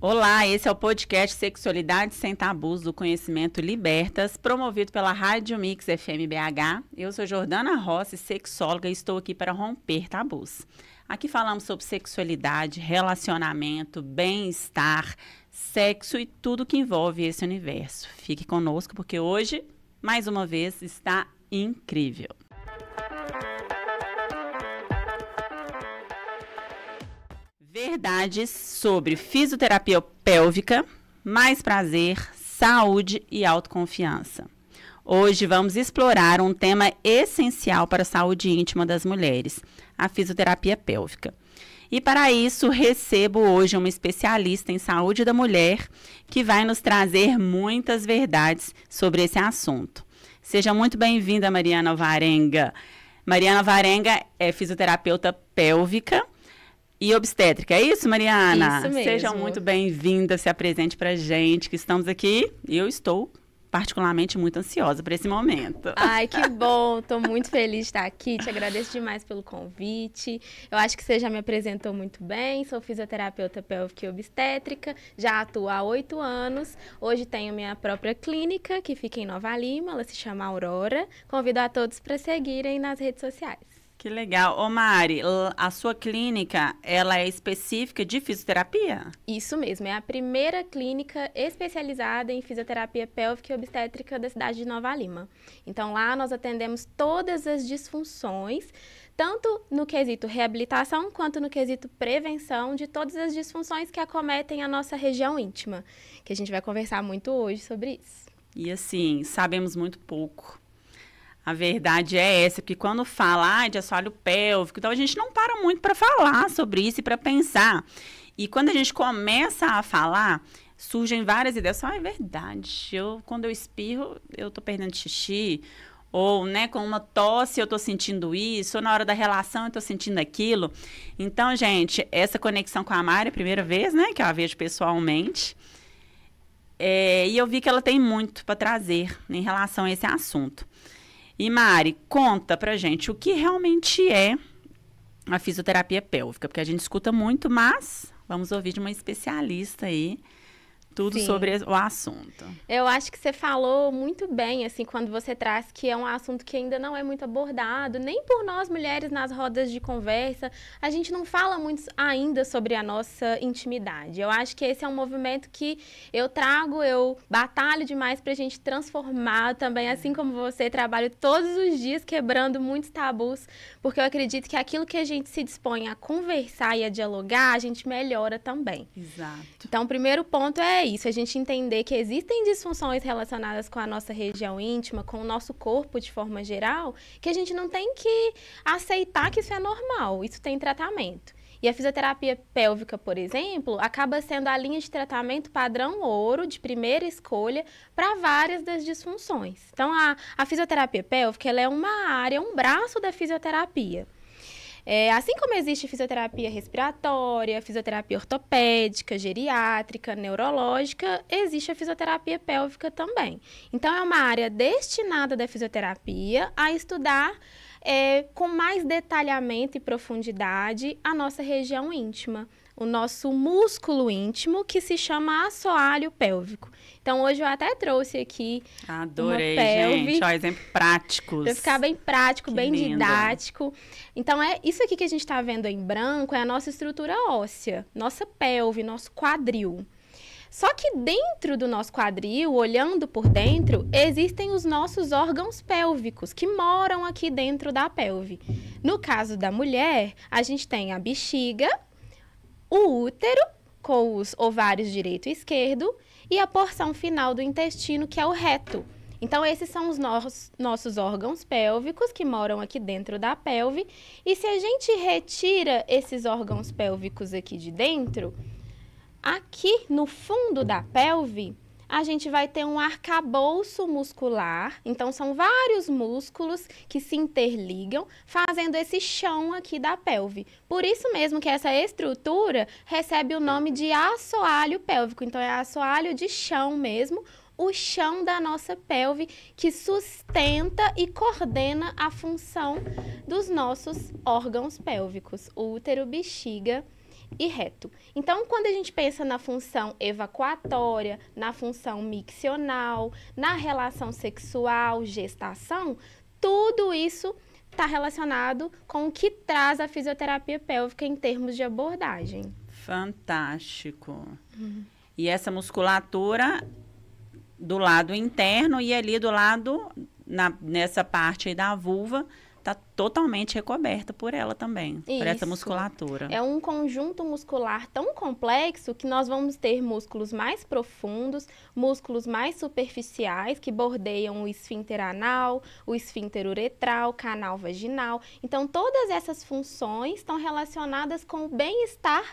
Olá, esse é o podcast Sexualidade Sem Tabus do Conhecimento Libertas, promovido pela Rádio Mix FM BH. Eu sou Jordana Rossi, sexóloga, e estou aqui para romper tabus. Aqui falamos sobre sexualidade, relacionamento, bem-estar, sexo e tudo que envolve esse universo. Fique conosco porque hoje, mais uma vez, está incrível. Verdades sobre fisioterapia pélvica, mais prazer, saúde e autoconfiança. Hoje vamos explorar um tema essencial para a saúde íntima das mulheres, a fisioterapia pélvica. E para isso recebo hoje uma especialista em saúde da mulher que vai nos trazer muitas verdades sobre esse assunto. Seja muito bem-vinda, Mariana Alvarenga. Mariana Alvarenga é fisioterapeuta pélvica e obstétrica. É isso, Mariana? Isso mesmo. Seja muito bem-vinda, se apresente pra gente, que estamos aqui. E eu estou particularmente muito ansiosa por esse momento. Ai, que bom. Estou muito feliz de estar aqui. Te agradeço demais pelo convite. Eu acho que você já me apresentou muito bem. Sou fisioterapeuta pélvica e obstétrica. Já atuo há 8 anos. Hoje tenho minha própria clínica, que fica em Nova Lima. Ela se chama Aurora. Convido a todos para seguirem nas redes sociais. Que legal. Ô Mari, a sua clínica, ela é específica de fisioterapia? Isso mesmo, é a primeira clínica especializada em fisioterapia pélvica e obstétrica da cidade de Nova Lima. Então lá nós atendemos todas as disfunções, tanto no quesito reabilitação quanto no quesito prevenção de todas as disfunções que acometem a nossa região íntima, que a gente vai conversar muito hoje sobre isso. E assim, sabemos muito pouco. A verdade é essa, porque quando fala de assoalho pélvico, então a gente não para muito para falar sobre isso e para pensar. E quando a gente começa a falar, surgem várias ideias. É verdade, quando eu espirro, eu tô perdendo xixi. Ou, com uma tosse eu tô sentindo isso. Ou na hora da relação eu tô sentindo aquilo. Então, gente, essa conexão com a Mari, a primeira vez, que eu a vejo pessoalmente. E eu vi que ela tem muito para trazer em relação a esse assunto. E Mari, conta pra gente o que realmente é a fisioterapia pélvica, porque a gente escuta muito, mas vamos ouvir de uma especialista aí tudo Sim. sobre o assunto. Eu acho que você falou muito bem, assim, quando você traz que é um assunto que ainda não é muito abordado, nem por nós mulheres nas rodas de conversa, a gente não fala muito ainda sobre a nossa intimidade. Eu acho que esse é um movimento que eu batalho demais pra gente transformar também, assim como você, trabalho todos os dias quebrando muitos tabus, porque eu acredito que aquilo que a gente se dispõe a conversar e a dialogar, a gente melhora também. Exato. Então, o primeiro ponto é isso, a gente entender que existem disfunções relacionadas com a nossa região íntima, com o nosso corpo de forma geral, que a gente não tem que aceitar que isso é normal, isso tem tratamento. E a fisioterapia pélvica, por exemplo, acaba sendo a linha de tratamento padrão ouro, de primeira escolha, para várias das disfunções. Então, a fisioterapia pélvica ela é uma área, um braço da fisioterapia. Assim como existe fisioterapia respiratória, fisioterapia ortopédica, geriátrica, neurológica, existe a fisioterapia pélvica também. Então, é uma área destinada da fisioterapia a estudar com mais detalhamento e profundidade a nossa região íntima, o nosso músculo íntimo, que se chama assoalho pélvico. Então, hoje eu até trouxe aqui Adorei, uma pelve, gente. Exemplos práticos. Para ficar bem prático, Que bem lindo. didático. Então, isso aqui que a gente está vendo em branco é a nossa estrutura óssea, nossa pelve, nosso quadril. Só que dentro do nosso quadril, olhando por dentro, existem os nossos órgãos pélvicos, que moram aqui dentro da pelve. No caso da mulher, a gente tem a bexiga, o útero, com os ovários direito e esquerdo, e a porção final do intestino, que é o reto. Então, esses são os nossos órgãos pélvicos, que moram aqui dentro da pelve. E se a gente retira esses órgãos pélvicos aqui de dentro, aqui no fundo da pelve, a gente vai ter um arcabouço muscular. Então, são vários músculos que se interligam, fazendo esse chão aqui da pelve. Por isso mesmo que essa estrutura recebe o nome de assoalho pélvico. Então, é assoalho de chão mesmo, o chão da nossa pelve, que sustenta e coordena a função dos nossos órgãos pélvicos, útero, bexiga e reto. Então, quando a gente pensa na função evacuatória, na função miccional, na relação sexual, gestação, tudo isso está relacionado com o que traz a fisioterapia pélvica em termos de abordagem. Fantástico. E essa musculatura do lado interno e ali do lado, nessa parte aí da vulva, está totalmente recoberta por ela também, por essa musculatura. É um conjunto muscular tão complexo que nós vamos ter músculos mais profundos, músculos mais superficiais, que bordeiam o esfíncter anal, o esfíncter uretral, canal vaginal. Então, todas essas funções estão relacionadas com o bem-estar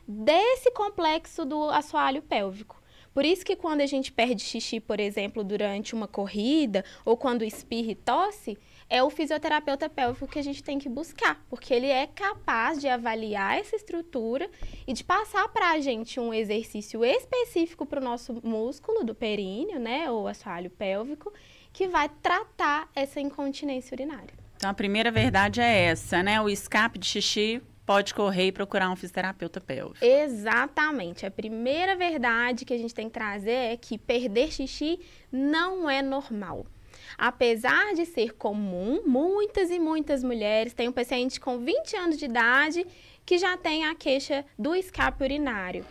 desse complexo do assoalho pélvico. Por isso que quando a gente perde xixi, por exemplo, durante uma corrida, ou quando espirra e tosse, é o fisioterapeuta pélvico que a gente tem que buscar, porque ele é capaz de avaliar essa estrutura e de passar para a gente um exercício específico para o nosso músculo do períneo, né, ou assoalho pélvico, que vai tratar essa incontinência urinária. Então, a primeira verdade é essa, né? O escape de xixi pode correr e procurar um fisioterapeuta pélvico. Exatamente. A primeira verdade que a gente tem que trazer é que perder xixi não é normal. Apesar de ser comum, muitas e muitas mulheres têm um paciente com 20 anos de idade que já tem a queixa do escape urinário.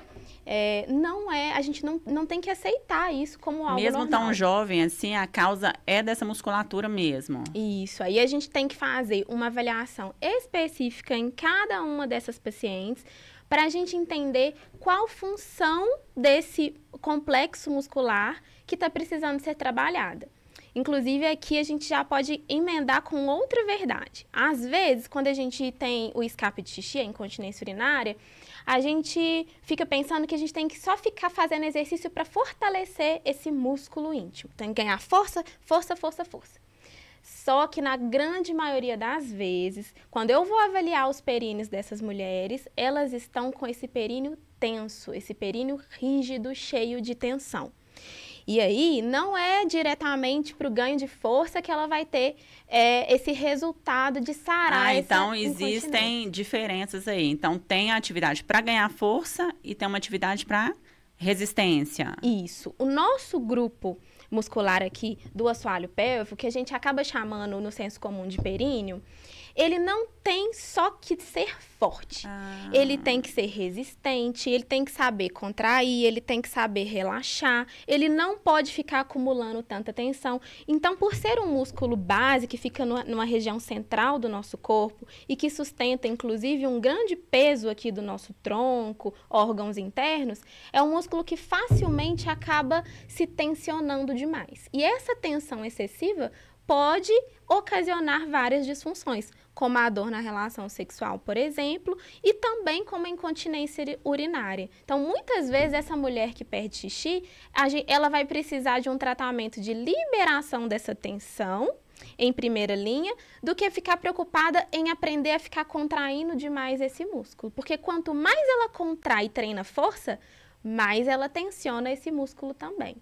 A gente não tem que aceitar isso como algo mesmo normal. Tão jovem assim, a causa é dessa musculatura mesmo. Isso, aí a gente tem que fazer uma avaliação específica em cada uma dessas pacientes para a gente entender qual função desse complexo muscular que está precisando ser trabalhada. Inclusive, aqui a gente já pode emendar com outra verdade. Às vezes, quando a gente tem o escape de xixi, a incontinência urinária, a gente fica pensando que a gente tem que só ficar fazendo exercício para fortalecer esse músculo íntimo. Tem que ganhar força, força, força, força. Só que na grande maioria das vezes, quando eu vou avaliar os períneos dessas mulheres, elas estão com esse períneo tenso, esse períneo rígido, cheio de tensão. E aí, não é diretamente para o ganho de força que ela vai ter esse resultado de sarar essa então, existem diferenças aí. Então, tem a atividade para ganhar força e tem uma atividade para resistência. Isso. O nosso grupo muscular aqui do assoalho pélvico, que a gente acaba chamando no senso comum de períneo, ele não tem só que ser forte. Ele tem que ser resistente, ele tem que saber contrair, ele tem que saber relaxar, ele não pode ficar acumulando tanta tensão. Então, por ser um músculo base que fica numa região central do nosso corpo e que sustenta, inclusive, um grande peso aqui do nosso tronco, órgãos internos, é um músculo que facilmente acaba se tensionando demais. E essa tensão excessiva pode ocasionar várias disfunções, como a dor na relação sexual, por exemplo, e também como a incontinência urinária. Então, muitas vezes, essa mulher que perde xixi, ela vai precisar de um tratamento de liberação dessa tensão, em primeira linha, do que ficar preocupada em aprender a ficar contraindo demais esse músculo. Porque quanto mais ela contrai e treina força, mais ela tensiona esse músculo também.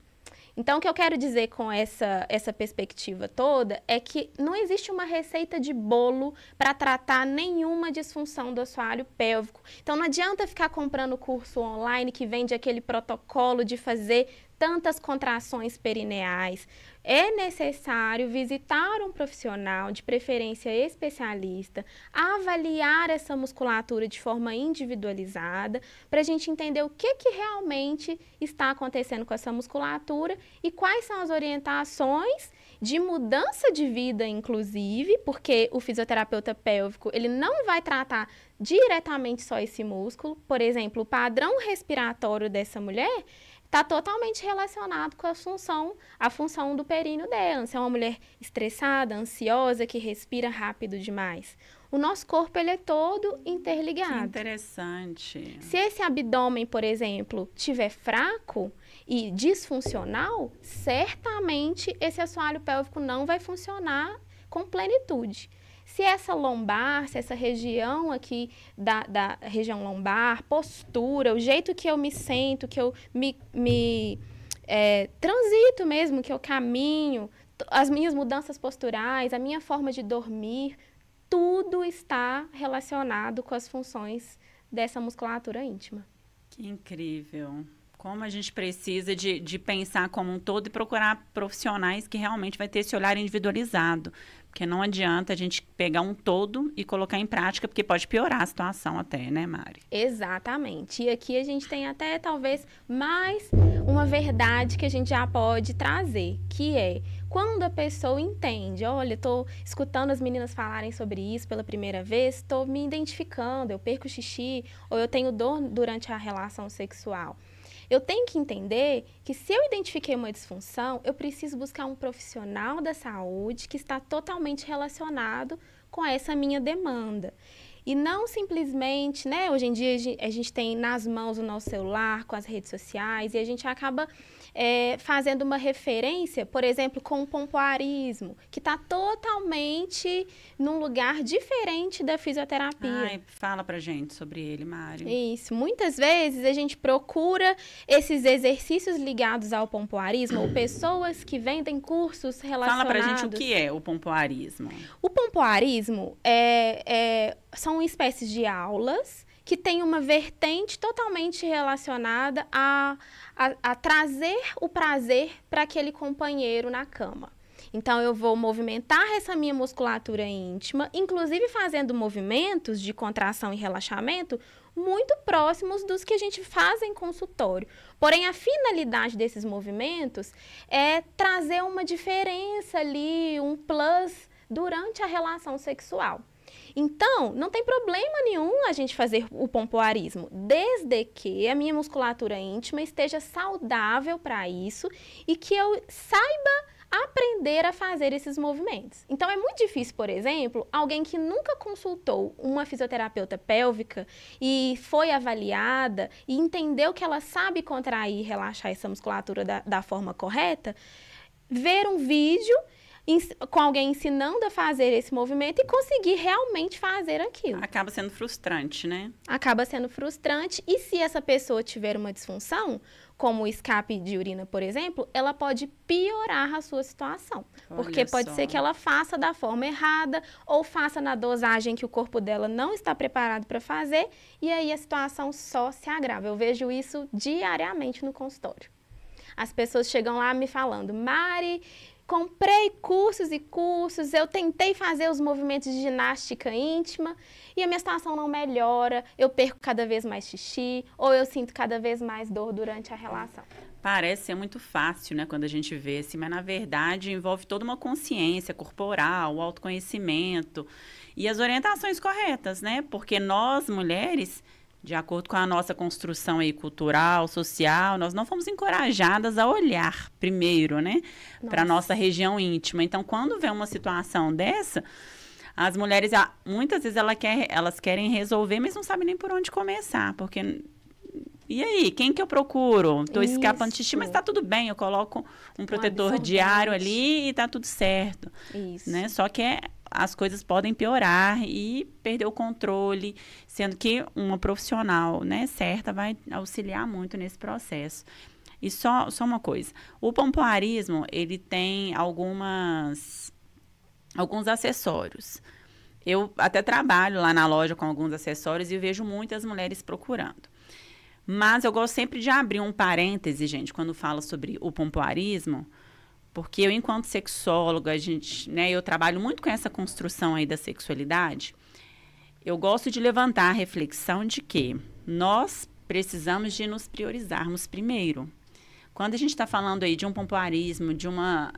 Então, o que eu quero dizer com essa perspectiva toda é que não existe uma receita de bolo para tratar nenhuma disfunção do assoalho pélvico. Então, não adianta ficar comprando curso online que vende aquele protocolo de fazer tantas contrações perineais. É necessário visitar um profissional, de preferência especialista, avaliar essa musculatura de forma individualizada, para a gente entender o que realmente está acontecendo com essa musculatura e quais são as orientações de mudança de vida, inclusive, porque o fisioterapeuta pélvico, ele não vai tratar diretamente só esse músculo. Por exemplo, o padrão respiratório dessa mulher está totalmente relacionado com a função do períneo dela. Se é uma mulher estressada, ansiosa, que respira rápido demais. O nosso corpo, ele é todo interligado. Que interessante. Se esse abdômen, por exemplo, estiver fraco e disfuncional, certamente esse assoalho pélvico não vai funcionar com plenitude. Se essa lombar, se essa região aqui da região lombar, postura, o jeito que eu me sento, que eu me transito mesmo, que eu caminho, as minhas mudanças posturais, a minha forma de dormir, tudo está relacionado com as funções dessa musculatura íntima. Que incrível. Como a gente precisa de pensar como um todo e procurar profissionais que realmente vai ter esse olhar individualizado. Porque não adianta a gente pegar um todo e colocar em prática, porque pode piorar a situação até, né, Mari? Exatamente. E aqui a gente tem até, talvez, mais uma verdade que a gente já pode trazer, que é quando a pessoa entende, olha, estou escutando as meninas falarem sobre isso pela primeira vez, estou me identificando, eu perco xixi, ou eu tenho dor durante a relação sexual. Eu tenho que entender que se eu identifiquei uma disfunção, eu preciso buscar um profissional da saúde que está totalmente relacionado com essa minha demanda. E não simplesmente, né, hoje em dia a gente tem nas mãos o nosso celular, com as redes sociais, e a gente acaba fazendo uma referência, por exemplo, com o pompoarismo, que está totalmente num lugar diferente da fisioterapia. Ai, fala pra gente sobre ele, Mari. Isso. Muitas vezes a gente procura esses exercícios ligados ao pompoarismo, ou pessoas que vendem cursos relacionados... Fala pra gente o que é o pompoarismo. O pompoarismo são espécies de aulas que têm uma vertente totalmente relacionada a trazer o prazer para aquele companheiro na cama. Então, eu vou movimentar essa minha musculatura íntima, inclusive fazendo movimentos de contração e relaxamento muito próximos dos que a gente faz em consultório. Porém, a finalidade desses movimentos é trazer uma diferença ali, um plus durante a relação sexual. Então, não tem problema nenhum a gente fazer o pompoarismo, desde que a minha musculatura íntima esteja saudável para isso e que eu saiba aprender a fazer esses movimentos. Então, é muito difícil, por exemplo, alguém que nunca consultou uma fisioterapeuta pélvica e foi avaliada e entendeu que ela sabe contrair e relaxar essa musculatura da forma correta, ver um vídeo com alguém ensinando a fazer esse movimento e conseguir realmente fazer aquilo. Acaba sendo frustrante, né? Acaba sendo frustrante, e se essa pessoa tiver uma disfunção, como o escape de urina, por exemplo, ela pode piorar a sua situação. Porque pode ser que ela faça da forma errada ou faça na dosagem que o corpo dela não está preparado para fazer, e aí a situação só se agrava. Eu vejo isso diariamente no consultório. As pessoas chegam lá me falando, Mari, comprei cursos e cursos, eu tentei fazer os movimentos de ginástica íntima e a minha situação não melhora, eu perco cada vez mais xixi ou eu sinto cada vez mais dor durante a relação. Parece ser muito fácil, né, quando a gente vê assim, mas na verdade envolve toda uma consciência corporal, o autoconhecimento e as orientações corretas, né? Porque nós, mulheres, de acordo com a nossa construção aí cultural, social, nós não fomos encorajadas a olhar primeiro, né, para a nossa região íntima. Então, quando vem uma situação dessa, as mulheres, muitas vezes elas querem resolver, mas não sabem nem por onde começar, porque... E aí, quem que eu procuro? Estou escapando de xixi, mas está tudo bem, eu coloco um protetor diário ali e está tudo certo. Isso. Né? Só que as coisas podem piorar e perder o controle, sendo que uma profissional, né, certa vai auxiliar muito nesse processo. E só uma coisa, o pompoarismo, ele tem alguns acessórios. Eu até trabalho lá na loja com alguns acessórios e vejo muitas mulheres procurando. Mas eu gosto sempre de abrir um parêntese, gente, quando falo sobre o pompoarismo, porque eu, enquanto sexóloga, eu trabalho muito com essa construção aí da sexualidade. Eu gosto de levantar a reflexão de que nós precisamos de nos priorizarmos primeiro. Quando a gente está falando aí de um pompoarismo, de uma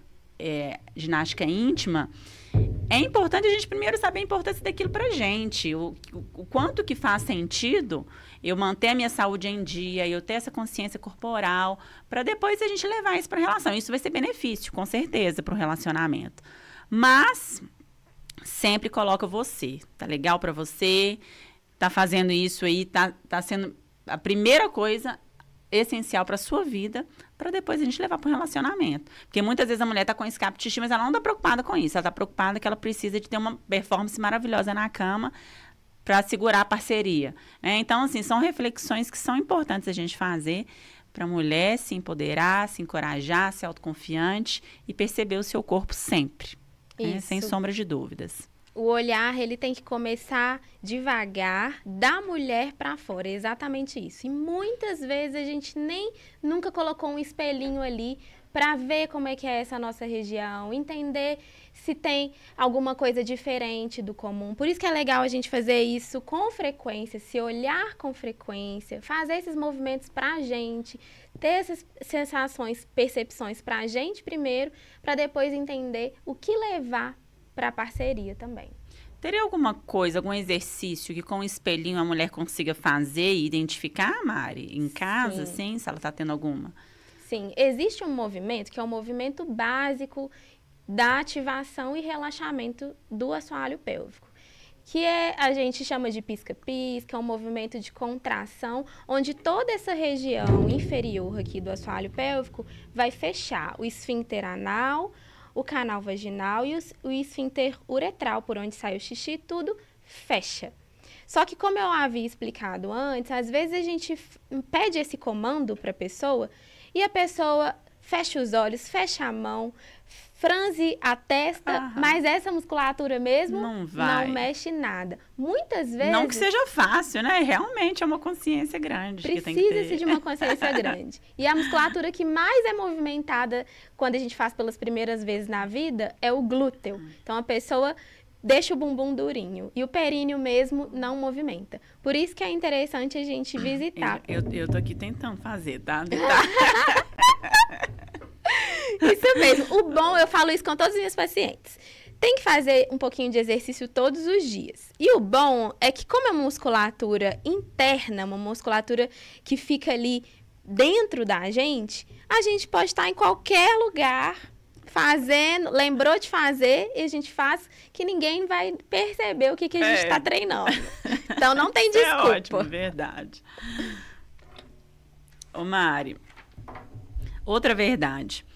ginástica íntima, é importante a gente primeiro saber a importância daquilo pra gente, o quanto que faz sentido eu manter a minha saúde em dia, eu ter essa consciência corporal, para depois a gente levar isso para a relação. Isso vai ser benefício, com certeza, para o relacionamento. Mas sempre coloca você. Tá legal para você? Tá fazendo isso aí? Tá sendo a primeira coisa essencial para sua vida, para depois a gente levar para um relacionamento. Porque muitas vezes a mulher tá com escape de xixi, mas ela não tá preocupada com isso. Ela tá preocupada que ela precisa de ter uma performance maravilhosa na cama para segurar a parceria, né? Então, assim, são reflexões que são importantes a gente fazer para a mulher se empoderar, se encorajar, ser autoconfiante e perceber o seu corpo sempre, né? Sem sombra de dúvidas. O olhar, ele tem que começar devagar, da mulher para fora, é exatamente isso. E muitas vezes a gente nunca colocou um espelhinho ali para ver como é que é essa nossa região, entender se tem alguma coisa diferente do comum. Por isso que é legal a gente fazer isso com frequência, se olhar com frequência, fazer esses movimentos para a gente, ter essas sensações, percepções para a gente primeiro, para depois entender o que levar para a parceria também. Teria alguma coisa, algum exercício que com o espelhinho a mulher consiga fazer e identificar, Mari? Em casa, sim, se ela está tendo alguma? Sim, existe um movimento que é o movimento básico da ativação e relaxamento do assoalho pélvico, que a gente chama de pisca-pisca, é um movimento de contração, onde toda essa região inferior aqui do assoalho pélvico vai fechar o esfíncter anal, o canal vaginal e o esfíncter uretral, por onde sai o xixi, tudo fecha. Só que, como eu havia explicado antes, às vezes a gente pede esse comando para a pessoa e a pessoa fecha os olhos, fecha a mão, franze a testa, mas essa musculatura mesmo não mexe nada. Muitas vezes... Não que seja fácil, né? Realmente é uma consciência grande. Precisa-se de uma consciência grande. E a musculatura que mais é movimentada quando a gente faz pelas primeiras vezes na vida é o glúteo. Então, a pessoa deixa o bumbum durinho e o períneo mesmo não movimenta. Por isso que é interessante a gente visitar. Eu tô aqui tentando fazer, tá? Isso mesmo. O bom, eu falo isso com todos os meus pacientes. Tem que fazer um pouquinho de exercício todos os dias. E o bom é que, como é uma musculatura interna, uma musculatura que fica ali dentro da gente, a gente pode estar em qualquer lugar fazendo, lembrou de fazer, e a gente faz que ninguém vai perceber o que a gente está treinando. Então, não tem desculpa. É ótimo, verdade. Ô, Mari, outra verdade.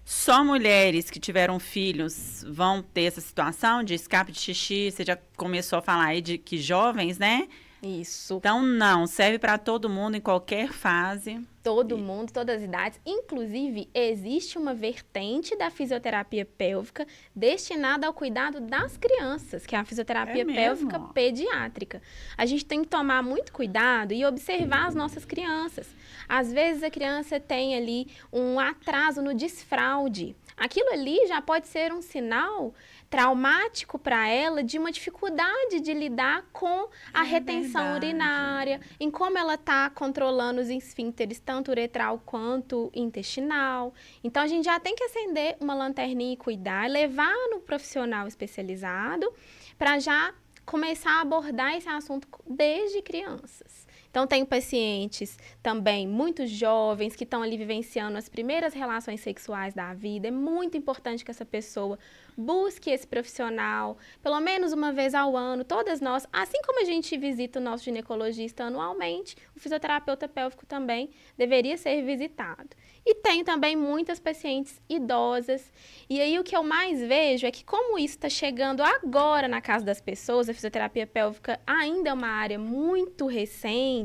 Só mulheres que tiveram filhos vão ter essa situação de escape de xixi? Você já começou a falar aí de que jovens, né? Isso. Então, não. Serve para todo mundo, em qualquer fase. Todo mundo, todas as idades. Inclusive, existe uma vertente da fisioterapia pélvica destinada ao cuidado das crianças, que é a fisioterapia pélvica pediátrica. A gente tem que tomar muito cuidado e observar as nossas crianças. Às vezes, a criança tem ali um atraso no desfraude. Aquilo ali já pode ser um sinal traumático para ela de uma dificuldade de lidar com a retenção urinária, em como ela está controlando os esfíncteres, tanto uretral quanto intestinal. Então, a gente já tem que acender uma lanterninha e cuidar, levar no profissional especializado para já começar a abordar esse assunto desde crianças. Então, tenho pacientes também muito jovens que estão ali vivenciando as primeiras relações sexuais da vida. É muito importante que essa pessoa busque esse profissional, pelo menos uma vez ao ano. Todas nós, assim como a gente visita o nosso ginecologista anualmente, o fisioterapeuta pélvico também deveria ser visitado. E tenho também muitas pacientes idosas. E aí o que eu mais vejo é que, como isso está chegando agora na casa das pessoas, a fisioterapia pélvica ainda é uma área muito recente,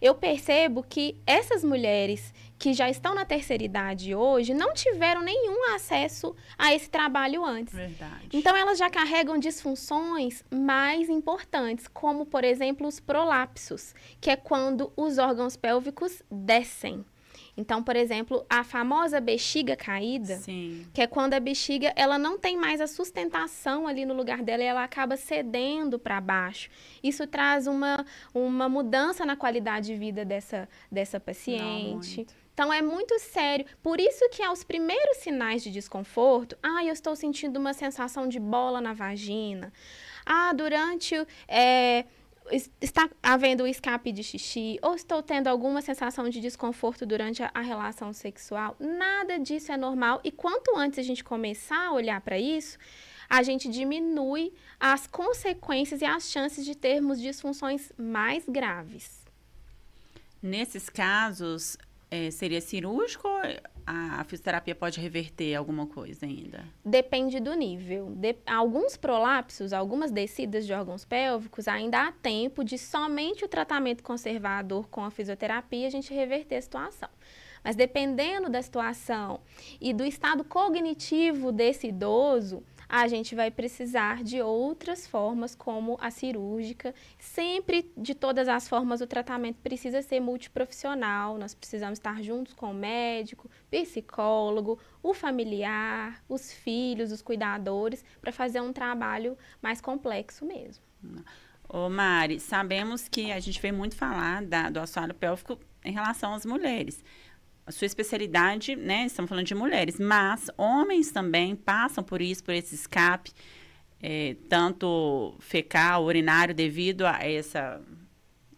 eu percebo que essas mulheres que já estão na terceira idade hoje não tiveram nenhum acesso a esse trabalho antes. Verdade. Então, elas já carregam disfunções mais importantes, como, por exemplo, os prolapsos, que é quando os órgãos pélvicos descem. Então, por exemplo, a famosa bexiga caída, Sim. que é quando a bexiga ela não tem mais a sustentação ali no lugar dela e ela acaba cedendo para baixo. Isso traz uma mudança na qualidade de vida dessa paciente. Então, é muito sério. Por isso que aos primeiros sinais de desconforto, eu estou sentindo uma sensação de bola na vagina. Durante... está havendo escape de xixi, ou estou tendo alguma sensação de desconforto durante a relação sexual, nada disso é normal. E quanto antes a gente começar a olhar para isso, a gente diminui as consequências e as chances de termos disfunções mais graves. Nesses casos, seria cirúrgico ou a fisioterapia pode reverter alguma coisa ainda? Depende do nível. Alguns prolapsos, algumas descidas de órgãos pélvicos, ainda há tempo de somente o tratamento conservador com a fisioterapia a gente reverter a situação. Mas dependendo da situação e do estado cognitivo desse idoso, a gente vai precisar de outras formas, como a cirúrgica. Sempre, de todas as formas, o tratamento precisa ser multiprofissional. Nós precisamos estar juntos com o médico, psicólogo, o familiar, os filhos, os cuidadores, para fazer um trabalho mais complexo mesmo. Ô Mari, sabemos que a gente vê muito falar do assoalho pélvico em relação às mulheres. A sua especialidade, né, estamos falando de mulheres, mas homens também passam por isso, por esse escape, tanto fecal, urinário, devido a essa...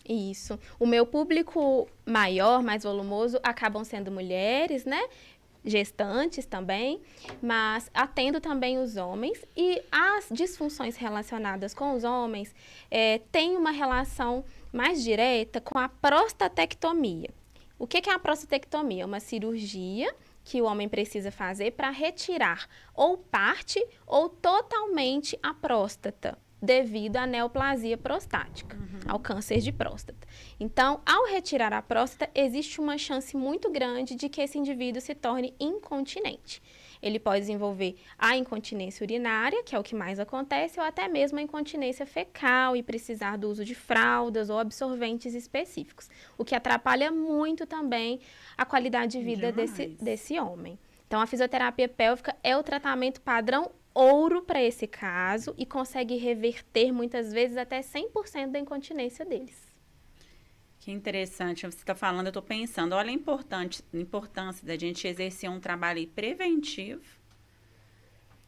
Isso. O meu público maior, mais volumoso, acabam sendo mulheres, né? Gestantes também, mas atendo também os homens, e as disfunções relacionadas com os homens têm uma relação mais direta com a prostatectomia. O que é a prostatectomia? É uma cirurgia que o homem precisa fazer para retirar ou parte ou totalmente a próstata, devido à neoplasia prostática, ao câncer de próstata. Então, ao retirar a próstata, existe uma chance muito grande de que esse indivíduo se torne incontinente. Ele pode desenvolver a incontinência urinária, que é o que mais acontece, ou até mesmo a incontinência fecal e precisar do uso de fraldas ou absorventes específicos, o que atrapalha muito também a qualidade de vida desse homem. Então, a fisioterapia pélvica é o tratamento padrão ouro para esse caso e consegue reverter, muitas vezes, até 100% da incontinência deles. Que interessante, você está falando, eu estou pensando, olha a importância da gente exercer um trabalho preventivo,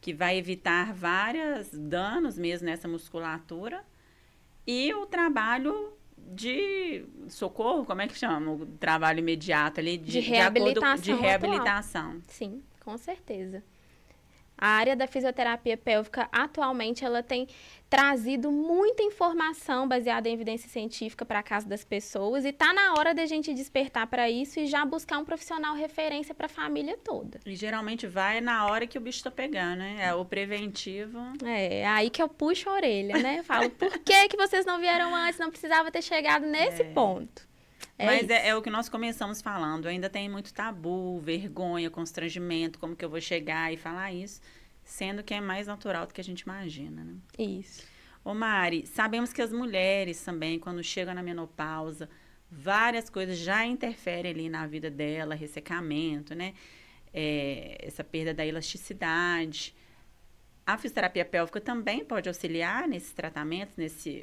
que vai evitar vários danos mesmo nessa musculatura, e o trabalho de socorro, como é que chama? O trabalho imediato ali, de reabilitação. Sim, com certeza. A área da fisioterapia pélvica, atualmente, ela tem trazido muita informação baseada em evidência científica para a casa das pessoas, e está na hora da gente despertar para isso e já buscar um profissional referência para a família toda. E geralmente vai na hora que o bicho está pegando, né? É o preventivo. É aí que eu puxo a orelha, né? Eu falo, por que vocês não vieram antes? Não precisava ter chegado nesse ponto. Mas é o que nós começamos falando, ainda tem muito tabu, vergonha, constrangimento, como que eu vou chegar e falar isso, sendo que é mais natural do que a gente imagina, né? Isso. Ô Mari, sabemos que as mulheres também, quando chegam na menopausa, várias coisas já interferem ali na vida dela, ressecamento, né? Essa perda da elasticidade. A fisioterapia pélvica também pode auxiliar nesses tratamentos,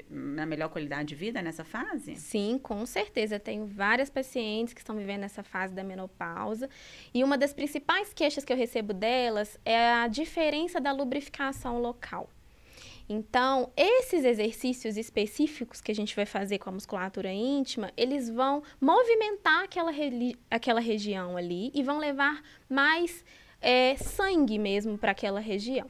na melhor qualidade de vida nessa fase? Sim, com certeza. Tenho várias pacientes que estão vivendo essa fase da menopausa. E uma das principais queixas que eu recebo delas é a diferença da lubrificação local. Então, esses exercícios específicos que a gente vai fazer com a musculatura íntima, eles vão movimentar aquela região ali e vão levar mais sangue mesmo para aquela região.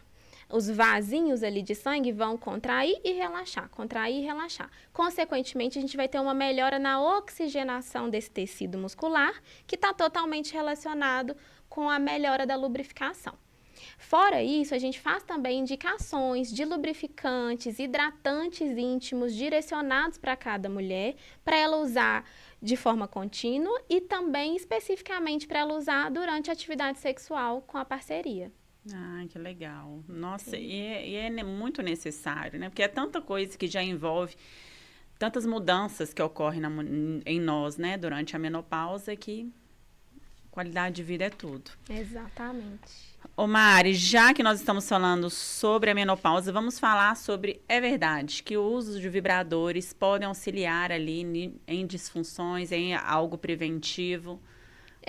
Os vasinhos ali de sangue vão contrair e relaxar, contrair e relaxar. Consequentemente, a gente vai ter uma melhora na oxigenação desse tecido muscular, que está totalmente relacionado com a melhora da lubrificação. Fora isso, a gente faz também indicações de lubrificantes, hidratantes íntimos direcionados para cada mulher, para ela usar de forma contínua e também especificamente para ela usar durante a atividade sexual com a parceria. Ah, que legal. Nossa, e é muito necessário, né? Porque é tanta coisa que já envolve, tantas mudanças que ocorrem em nós, né? Durante a menopausa, que qualidade de vida é tudo. Exatamente. Ô Mari, já que nós estamos falando sobre a menopausa, vamos falar sobre, é verdade, que o uso de vibradores podem auxiliar ali em disfunções, em algo preventivo.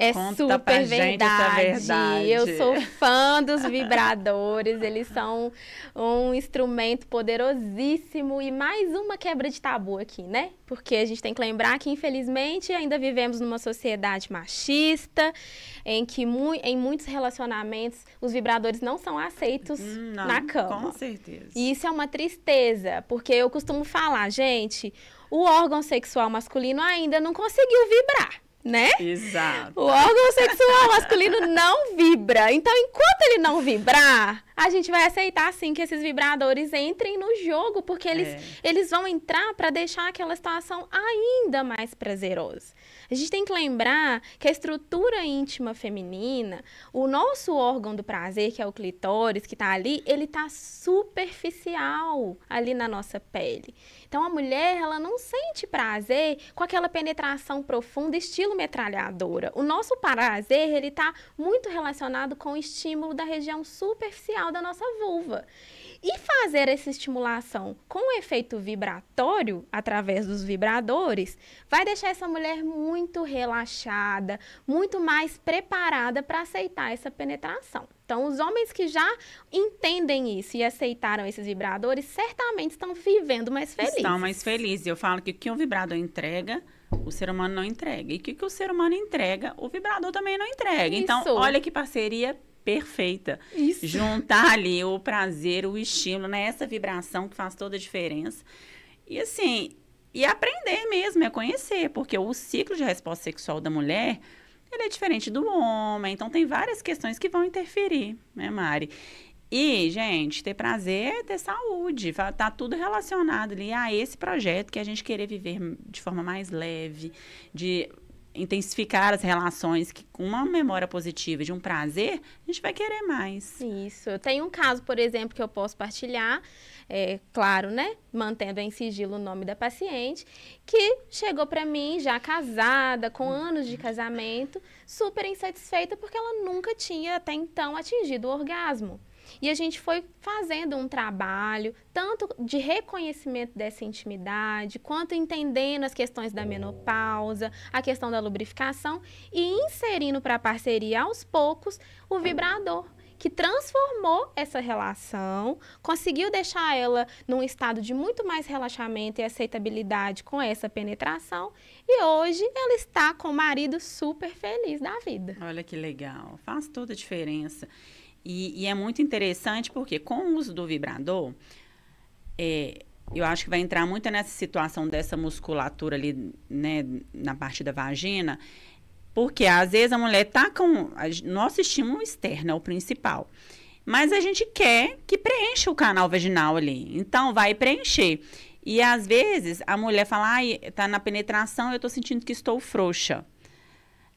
É super verdade. Eu sou fã dos vibradores, eles são um instrumento poderosíssimo e mais uma quebra de tabu aqui, né? Porque a gente tem que lembrar que, infelizmente, ainda vivemos numa sociedade machista, em que em muitos relacionamentos os vibradores não são aceitos na cama. Com certeza. E isso é uma tristeza, porque eu costumo falar, gente, o órgão sexual masculino ainda não conseguiu vibrar. Né? Exato. O órgão sexual masculino não vibra. Então, enquanto ele não vibrar, a gente vai aceitar, sim, que esses vibradores entrem no jogo, porque eles vão entrar para deixar aquela situação ainda mais prazerosa. A gente tem que lembrar que a estrutura íntima feminina, o nosso órgão do prazer, que é o clitóris, que está ali, ele está superficial ali na nossa pele. Então, a mulher, ela não sente prazer com aquela penetração profunda, estilo metralhadora. O nosso prazer, ele está muito relacionado com o estímulo da região superficial da nossa vulva. E fazer essa estimulação com efeito vibratório, através dos vibradores, vai deixar essa mulher muito relaxada, muito mais preparada para aceitar essa penetração. Então, os homens que já entendem isso e aceitaram esses vibradores, certamente estão vivendo mais felizes. Estão mais felizes. Eu falo que o que um vibrador entrega, o ser humano não entrega. E o que o ser humano entrega, o vibrador também não entrega. Isso. Então, olha que parceria perfeita. Isso. Juntar ali o prazer, o estímulo, né? Essa vibração que faz toda a diferença. E assim, e aprender mesmo, é conhecer, porque o ciclo de resposta sexual da mulher, ele é diferente do homem, então tem várias questões que vão interferir, né, Mari? E, gente, ter prazer é ter saúde, tá tudo relacionado ali a esse projeto que a gente querer viver de forma mais leve, de intensificar as relações, que com uma memória positiva de um prazer, a gente vai querer mais. Isso. Eu tenho um caso, por exemplo, que eu posso partilhar, claro, né? Mantendo em sigilo o nome da paciente, que chegou para mim já casada, com anos de casamento, super insatisfeita porque ela nunca tinha até então atingido o orgasmo. E a gente foi fazendo um trabalho, tanto de reconhecimento dessa intimidade, quanto entendendo as questões da menopausa, a questão da lubrificação e inserindo para a parceria, aos poucos, o vibrador, que transformou essa relação, conseguiu deixar ela num estado de muito mais relaxamento e aceitabilidade com essa penetração, e hoje ela está com o marido super feliz da vida. Olha que legal, faz toda a diferença. E é muito interessante porque com o uso do vibrador, eu acho que vai entrar muito nessa situação dessa musculatura ali, né, na parte da vagina, porque às vezes a mulher tá com... Nosso estímulo externo é o principal. Mas a gente quer que preencha o canal vaginal ali. Então, vai preencher. E às vezes a mulher fala, tá na penetração, eu tô sentindo que estou frouxa.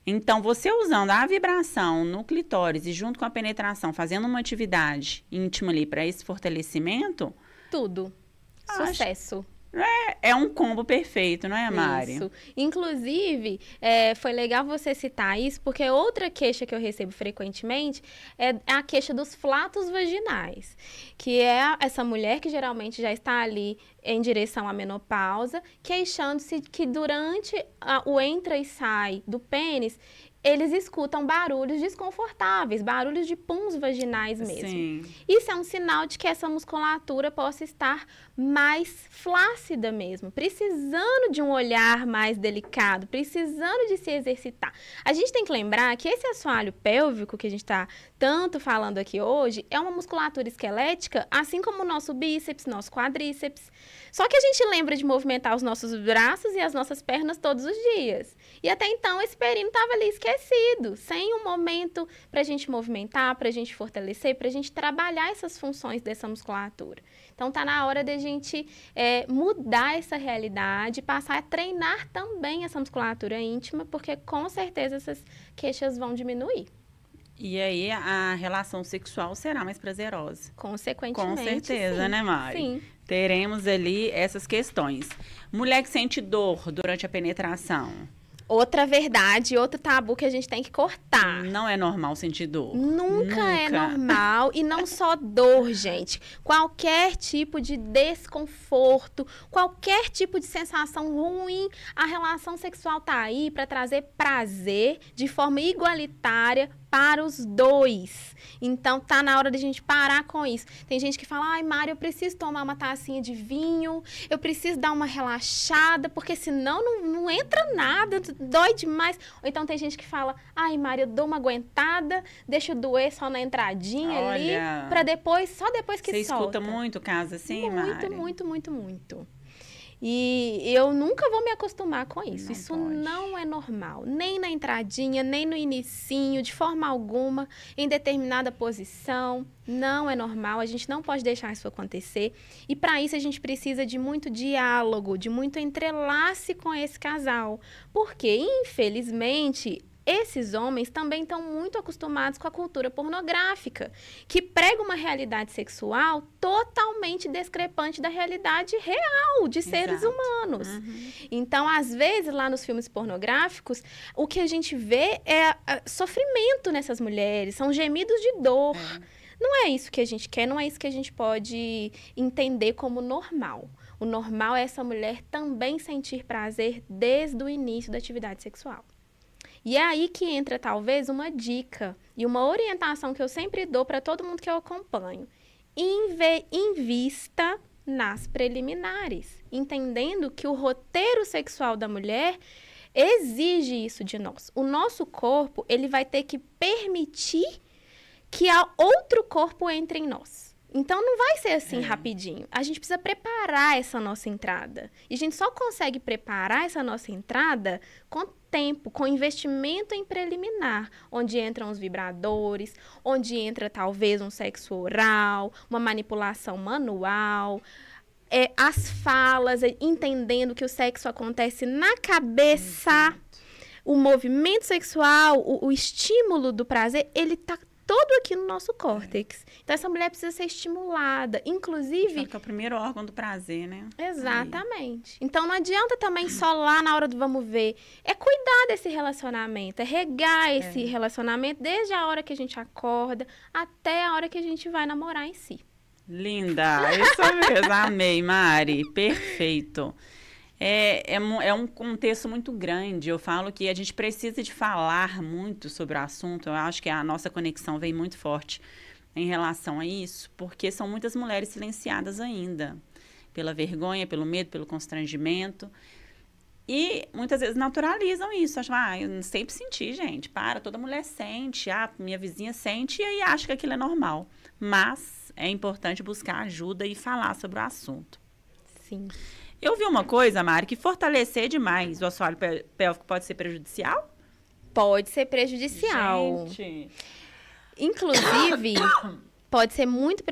Então, você usando a vibração no clitóris e junto com a penetração, fazendo uma íntima ali para esse fortalecimento... Tudo. Sucesso. É um combo perfeito, não é, Mari? Isso. Inclusive, foi legal você citar isso, porque outra queixa que eu recebo frequentemente é a queixa dos flatos vaginais, que é essa mulher que geralmente já está ali em direção à menopausa, queixando-se que durante o entra e sai do pênis, eles escutam barulhos desconfortáveis, barulhos de puns vaginais mesmo. Sim. Isso é um sinal de que essa musculatura possa estar mais flácida mesmo, precisando de um olhar mais delicado, precisando de se exercitar. A gente tem que lembrar que esse assoalho pélvico que a gente está tanto falando aqui hoje é uma musculatura esquelética, assim como o nosso bíceps, nosso quadríceps. Só que a gente lembra de movimentar os nossos braços e as nossas pernas todos os dias. E até então esse períneo estava ali esquecido, sem um momento para a gente movimentar, para a gente fortalecer, para a gente trabalhar essas funções dessa musculatura. Então está na hora de a gente mudar essa realidade, passar a treinar também essa musculatura íntima, porque com certeza essas queixas vão diminuir. E aí a relação sexual será mais prazerosa. Consequentemente, com certeza, sim. Né, Mari? Sim. Teremos ali essas questões. Mulher que sente dor durante a penetração. Outra verdade, outro tabu que a gente tem que cortar. Não é normal sentir dor. Nunca é normal. E não só dor, gente. Qualquer tipo de desconforto, qualquer tipo de sensação ruim, a relação sexual tá aí para trazer prazer de forma igualitária para os dois. Então, tá na hora de a gente parar com isso. Tem gente que fala, ai, Mari, eu preciso tomar uma tacinha de vinho, eu preciso dar uma relaxada, porque senão não entra nada, dói demais. Ou então tem gente que fala, ai, Mari, eu dou uma aguentada, deixa eu doer só na entradinha ali, para depois, só depois que solta. Você escuta muito caso assim, Mari? Muito. E eu nunca vou me acostumar com isso. Não Isso pode. não é normal. Nem na entradinha, nem no inicinho, de forma alguma, em determinada posição. Não é normal. A gente não pode deixar isso acontecer. E para isso a gente precisa de muito diálogo, de muito entrelace com esse casal. Porque, infelizmente, esses homens também estão muito acostumados com a cultura pornográfica, que prega uma realidade sexual totalmente discrepante da realidade real de seres Exato. humanos. Então, às vezes, lá nos filmes pornográficos, o que a gente vê é sofrimento nessas mulheres, são gemidos de dor. Não é isso que a gente quer, não é isso que a gente pode entender como normal. O normal é essa mulher também sentir prazer desde o início da atividade sexual. E é aí que entra, talvez, uma dica e uma orientação que eu sempre dou para todo mundo que eu acompanho. Invista nas preliminares, entendendo que o roteiro sexual da mulher exige isso de nós. O nosso corpo, ele vai ter que permitir que outro corpo entre em nós. Então, não vai ser assim rapidinho. A gente precisa preparar essa nossa entrada. E a gente só consegue preparar essa nossa entrada com tempo, com investimento em preliminar, onde entram os vibradores, onde entra talvez um sexo oral, uma manipulação manual, as falas, entendendo que o sexo acontece na cabeça, o movimento sexual, o estímulo do prazer, ele tá todo aqui no nosso córtex. Então, essa mulher precisa ser estimulada. Inclusive... Que é o primeiro órgão do prazer, né? Exatamente. Então, não adianta também só lá na hora do vamos ver. É cuidar desse relacionamento. É regar esse relacionamento desde a hora que a gente acorda até a hora que a gente vai namorar em si. Linda! Isso mesmo. Amei, Mari. Perfeito. É um contexto muito grande. Eu falo que a gente precisa de falar muito sobre o assunto. Eu acho que a nossa conexão vem muito forte em relação a isso, porque são muitas mulheres silenciadas ainda, pela vergonha, pelo medo, pelo constrangimento. E muitas vezes naturalizam isso. Acham, eu sempre senti, gente. Toda mulher sente. Minha vizinha sente, e aí acha que aquilo é normal. Mas é importante buscar ajuda e falar sobre o assunto. Sim. Eu vi uma coisa, Mari, que fortalecer demais o assoalho pélvico pode ser prejudicial? Pode ser prejudicial. Gente. Inclusive, pode ser muito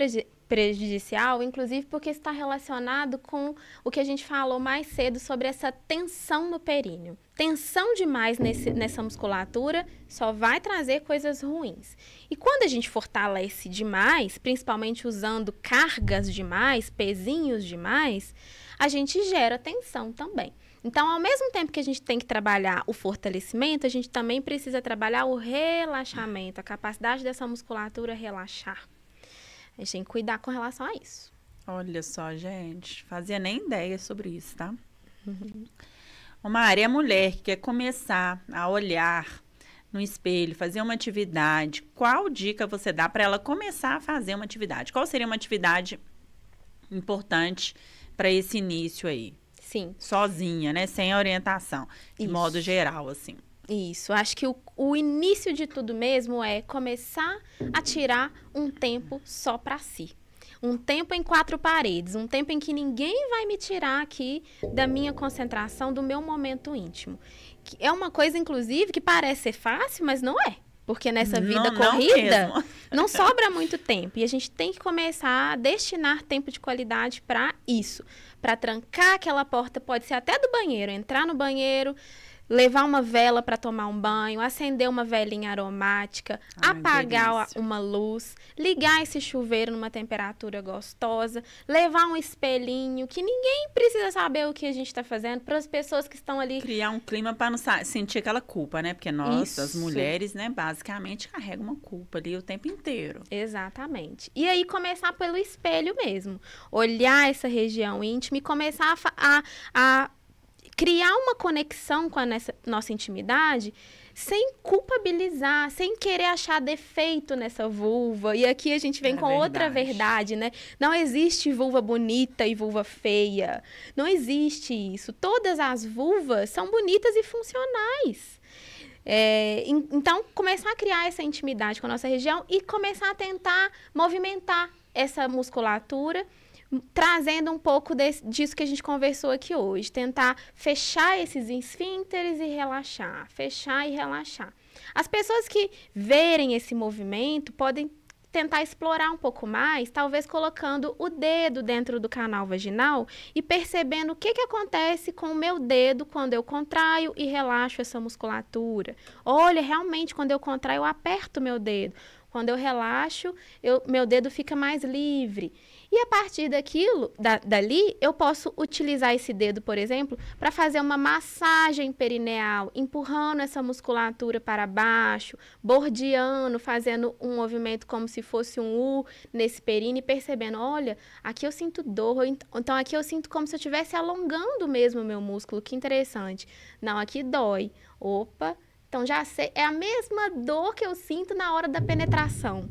prejudicial, inclusive porque está relacionado com o que a gente falou mais cedo sobre essa tensão no períneo. Tensão demais nessa musculatura só vai trazer coisas ruins. E quando a gente fortalece demais, principalmente usando cargas demais, pezinhos demais, a gente gera tensão também. Então, ao mesmo tempo que a gente tem que trabalhar o fortalecimento, a gente também precisa trabalhar o relaxamento, a capacidade dessa musculatura relaxar. A gente tem que cuidar com relação a isso. Olha só, gente, fazia nem ideia sobre isso, tá? Ô, Mari, a mulher que quer começar a olhar no espelho, fazer uma atividade, qual dica você dá para ela começar a fazer uma atividade? Qual seria uma atividade importante para esse início aí? Sim. Sozinha, né? Sem orientação, de modo geral, assim. Isso. Acho que o início de tudo mesmo é começar a tirar um tempo só para si. Um tempo em 4 paredes, um tempo em que ninguém vai me tirar aqui da minha concentração, do meu momento íntimo. É uma coisa, inclusive, que parece ser fácil, mas não é. Porque nessa vida corrida, não sobra muito tempo. E a gente tem que começar a destinar tempo de qualidade para isso. Para trancar aquela porta, pode ser até do banheiro. Entrar no banheiro, levar uma vela para tomar um banho, acender uma velinha aromática, apagar uma luz, ligar esse chuveiro numa temperatura gostosa, levar um espelhinho, que ninguém precisa saber o que a gente está fazendo, para as pessoas que estão ali. Criar um clima para não sentir aquela culpa, né? Porque nós, as mulheres, né, basicamente carregam uma culpa ali o tempo inteiro. Exatamente. E aí começar pelo espelho mesmo. Olhar essa região íntima e começar a criar uma conexão com a nossa intimidade sem culpabilizar, sem querer achar defeito nessa vulva. E aqui a gente vem com outra verdade, né? Não existe vulva bonita e vulva feia. Não existe isso. Todas as vulvas são bonitas e funcionais. Então, começar a criar essa intimidade com a nossa região e começar a tentar movimentar essa musculatura trazendo um pouco disso que a gente conversou aqui hoje. Tentar fechar esses esfínteres e relaxar. Fechar e relaxar. As pessoas que verem esse movimento podem tentar explorar um pouco mais, talvez colocando o dedo dentro do canal vaginal e percebendo o que acontece com o meu dedo quando eu contraio e relaxo essa musculatura. Olha, realmente, quando eu contraio, eu aperto meu dedo. Quando eu relaxo, meu dedo fica mais livre. E a partir dali, eu posso utilizar esse dedo, por exemplo, para fazer uma massagem perineal, empurrando essa musculatura para baixo, bordeando, fazendo um movimento como se fosse um U nesse períneo, percebendo, olha, aqui eu sinto dor, então aqui eu sinto como se eu estivesse alongando mesmo o meu músculo, que interessante. Não, aqui dói. Opa, então já sei, é a mesma dor que eu sinto na hora da penetração.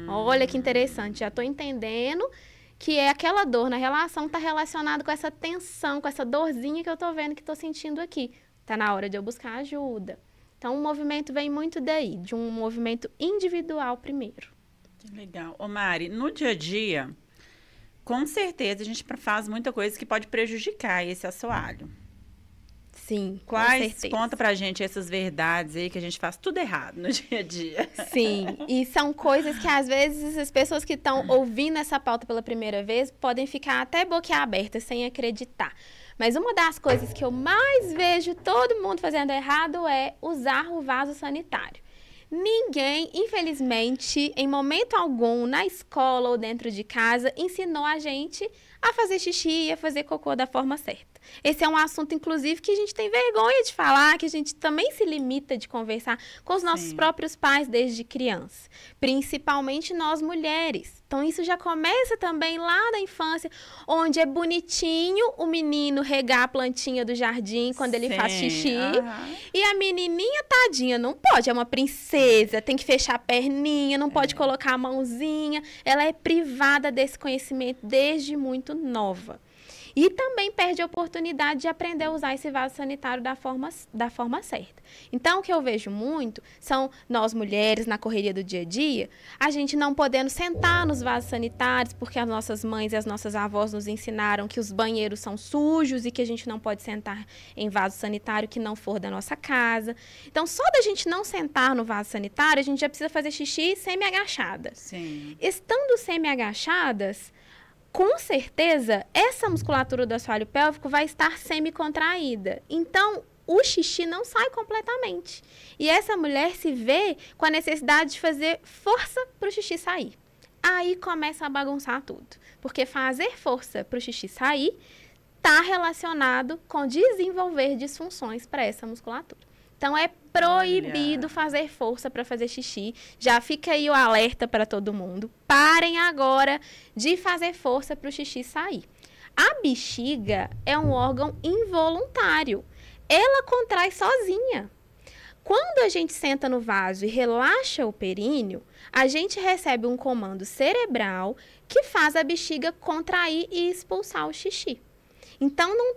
Olha que interessante, já estou entendendo que é aquela dor na relação está relacionada com essa tensão, com essa dorzinha que eu estou vendo, que estou sentindo aqui. Está na hora de eu buscar ajuda. Então, o movimento vem muito daí, de um movimento individual primeiro. Que legal. Ô Mari, no dia a dia, com certeza a gente faz muita coisa que pode prejudicar esse assoalho. Sim, Quais? com certeza. Conta pra gente essas verdades aí que a gente faz tudo errado no dia a dia. Sim, e são coisas que às vezes as pessoas que estão ouvindo essa pauta pela primeira vez podem ficar até boquiabertas sem acreditar. Mas uma das coisas que eu mais vejo todo mundo fazendo errado é usar o vaso sanitário. Ninguém, infelizmente, em momento algum, na escola ou dentro de casa, ensinou a gente a fazer xixi e a fazer cocô da forma certa. Esse é um assunto, inclusive, que a gente tem vergonha de falar, que a gente também se limita de conversar com os nossos próprios pais desde criança. Principalmente nós mulheres. Então, isso já começa também lá na infância, onde é bonitinho o menino regar a plantinha do jardim quando ele faz xixi. E a menininha, tadinha, não pode. É uma princesa, tem que fechar a perninha, não pode colocar a mãozinha. Ela é privada desse conhecimento desde muito nova. E também perde a oportunidade de aprender a usar esse vaso sanitário da forma certa. Então, o que eu vejo muito são nós mulheres, na correria do dia a dia, a gente não podendo sentar nos vasos sanitários, porque as nossas mães e as nossas avós nos ensinaram que os banheiros são sujos e que a gente não pode sentar em vaso sanitário que não for da nossa casa. Então, só da gente não sentar no vaso sanitário, a gente já precisa fazer xixi semi-agachada. Sim. Estando semi-agachadas, com certeza, essa musculatura do assoalho pélvico vai estar semi-contraída. Então, o xixi não sai completamente. E essa mulher se vê com a necessidade de fazer força para o xixi sair. Aí começa a bagunçar tudo. Porque fazer força para o xixi sair está relacionado com desenvolver disfunções para essa musculatura. Então, é proibido fazer força para fazer xixi. Já fica aí o alerta para todo mundo. Parem agora de fazer força para o xixi sair. A bexiga é um órgão involuntário. Ela contrai sozinha. Quando a gente senta no vaso e relaxa o períneo, a gente recebe um comando cerebral que faz a bexiga contrair e expulsar o xixi. Então, não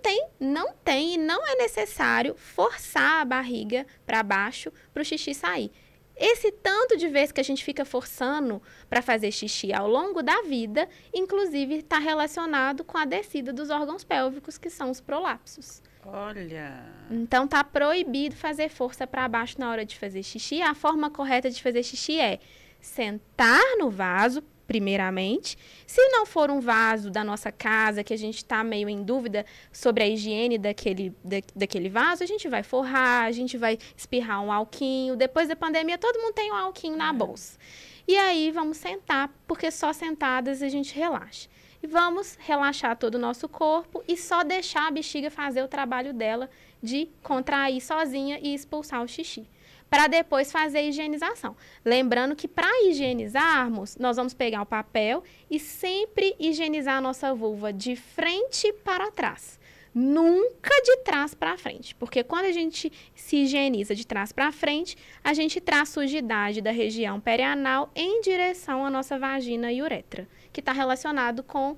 tem e não é necessário forçar a barriga para baixo para o xixi sair. Esse tanto de vezes que a gente fica forçando para fazer xixi ao longo da vida, inclusive está relacionado com a descida dos órgãos pélvicos, que são os prolapsos. Olha! Então, está proibido fazer força para baixo na hora de fazer xixi. A forma correta de fazer xixi é sentar no vaso, primeiramente. Se não for um vaso da nossa casa, que a gente está meio em dúvida sobre a higiene daquele vaso, a gente vai forrar, a gente vai espirrar um alquinho. Depois da pandemia, todo mundo tem um alquinho na bolsa. E aí, vamos sentar, porque só sentadas a gente relaxa. E vamos relaxar todo o nosso corpo e só deixar a bexiga fazer o trabalho dela de contrair sozinha e expulsar o xixi, para depois fazer a higienização. Lembrando que para higienizarmos, nós vamos pegar o papel e sempre higienizar a nossa vulva de frente para trás. Nunca de trás para frente, porque quando a gente se higieniza de trás para frente, a gente traz sujidade da região perianal em direção à nossa vagina e uretra, que está relacionado com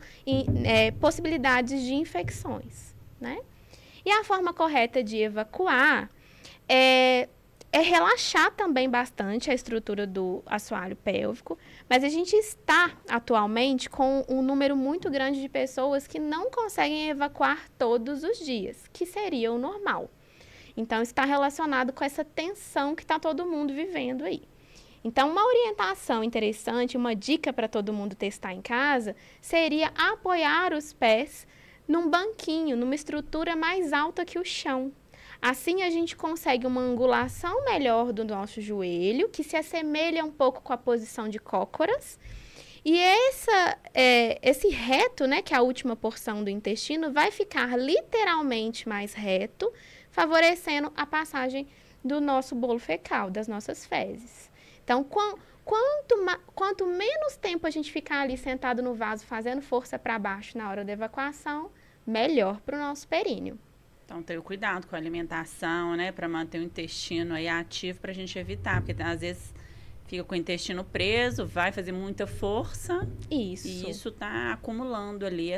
possibilidades de infecções, né? E a forma correta de evacuar é é relaxar também bastante a estrutura do assoalho pélvico, mas a gente está atualmente com um número muito grande de pessoas que não conseguem evacuar todos os dias, que seria o normal. Então, está relacionado com essa tensão que está todo mundo vivendo aí. Então, uma orientação interessante, uma dica para todo mundo testar em casa, seria apoiar os pés num banquinho, numa estrutura mais alta que o chão. Assim, a gente consegue uma angulação melhor do nosso joelho, que se assemelha um pouco com a posição de cócoras. E esse reto, né, que é a última porção do intestino, vai ficar literalmente mais reto, favorecendo a passagem do nosso bolo fecal, das nossas fezes. Então, quanto menos tempo a gente ficar ali sentado no vaso fazendo força para baixo na hora da evacuação, melhor para o nosso períneo. Então, ter cuidado com a alimentação, né? Para manter o intestino aí ativo para a gente evitar. Porque às vezes fica com o intestino preso, vai fazer muita força. Isso. E isso está acumulando ali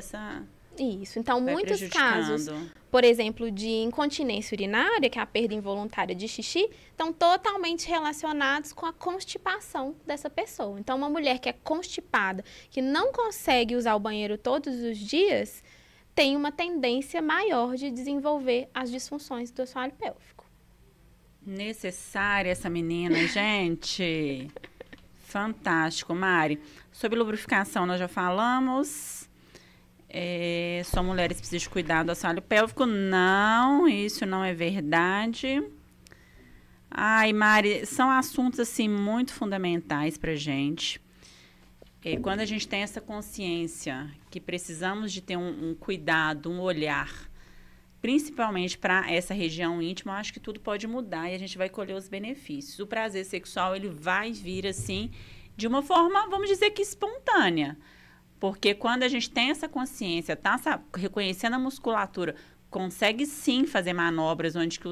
Isso. Então, muitos casos, por exemplo, de incontinência urinária, que é a perda involuntária de xixi, estão totalmente relacionados com a constipação dessa pessoa. Então, uma mulher que é constipada, que não consegue usar o banheiro todos os dias, tem uma tendência maior de desenvolver as disfunções do assoalho pélvico. Necessária essa menina, gente. Fantástico, Mari. Sobre lubrificação, nós já falamos. Só mulheres precisam de cuidar do assoalho pélvico. Não, isso não é verdade. Ai, Mari, são assuntos, assim, muito fundamentais pra gente. Quando a gente tem essa consciência que precisamos de ter um cuidado, um olhar, principalmente para essa região íntima, eu acho que tudo pode mudar e a gente vai colher os benefícios. O prazer sexual, ele vai vir, assim, de uma forma, vamos dizer que espontânea. Porque quando a gente tem essa consciência, tá reconhecendo a musculatura, consegue sim fazer manobras onde que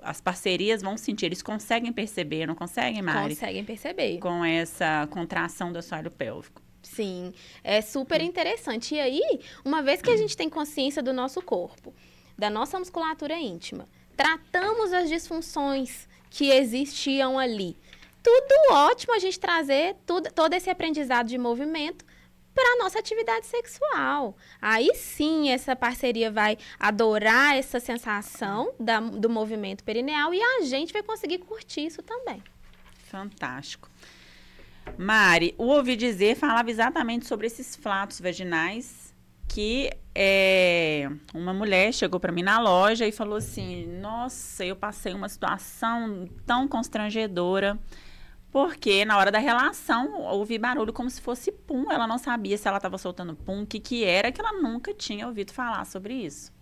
as parcerias vão sentir. Eles conseguem perceber, não conseguem, Mari? Conseguem perceber. Com essa contração do assoalho pélvico. Sim, é super interessante. E aí, uma vez que a gente tem consciência do nosso corpo, da nossa musculatura íntima, tratamos as disfunções que existiam ali. Tudo ótimo a gente trazer todo esse aprendizado de movimento para a nossa atividade sexual. Aí sim, essa parceria vai adorar essa sensação do movimento perineal e a gente vai conseguir curtir isso também. Fantástico. Mari, o Ouvi Dizer falava exatamente sobre esses flatos vaginais que uma mulher chegou para mim na loja e falou assim, nossa, eu passei uma situação tão constrangedora. Porque na hora da relação, ouvi barulho como se fosse pum. Ela não sabia se ela estava soltando pum, o que era, que ela nunca tinha ouvido falar sobre isso.